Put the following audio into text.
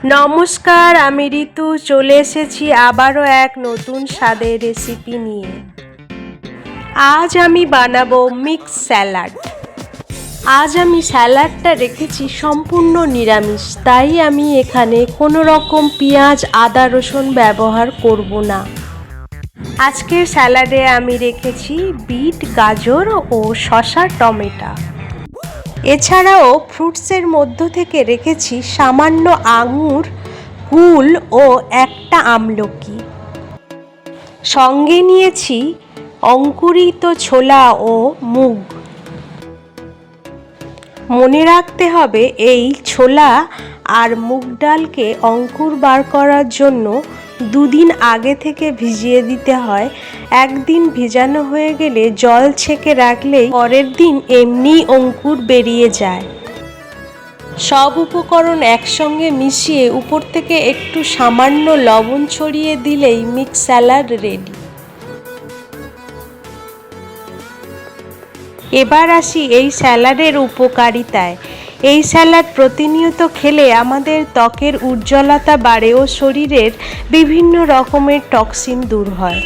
নমস্কার, আমি ঋতু চলে এসেছি আবারও এক নতুন স্বাদের রেসিপি নিয়ে। আজ আমি বানাবো মিক্স স্যালাড। আজ আমি স্যালাডটা রেখেছি সম্পূর্ণ নিরামিষ, তাই আমি এখানে কোনো রকম পেঁয়াজ আদা রসুন ব্যবহার করব না। আজকের স্যালাডে আমি রেখেছি বিট, গাজর ও শসা, টমেটো। এছাড়াও ফ্রুটসের মধ্য থেকে রেখেছি সামান্য আঙুর, কুল ও একটা আমলকি। সঙ্গে নিয়েছি অঙ্কুরিত ছোলা ও মুগ। মনে রাখতে হবে এই ছোলা আর মুগ ডালকে অঙ্কুর বার করার জন্য দুদিন আগে থেকে ভিজিয়ে দিতে হয়। একদিন ভিজানো হয়ে গেলে জল ছেঁকে রাখলেই পরের দিন এমনি অঙ্কুর বেরিয়ে যায়। সব উপকরণ একসঙ্গে মিশিয়ে উপর থেকে একটু সামান্য লবণ ছড়িয়ে দিলেই মিক্স স্যালাড রেডি। এবার আসি এই স্যালাডের উপকারিতায়। এই স্যালাড প্রতিনিয়ত খেলে আমাদের ত্বকের উজ্জ্বলতা বাড়ে ও শরীরের বিভিন্ন রকমের টক্সিন দূর হয়।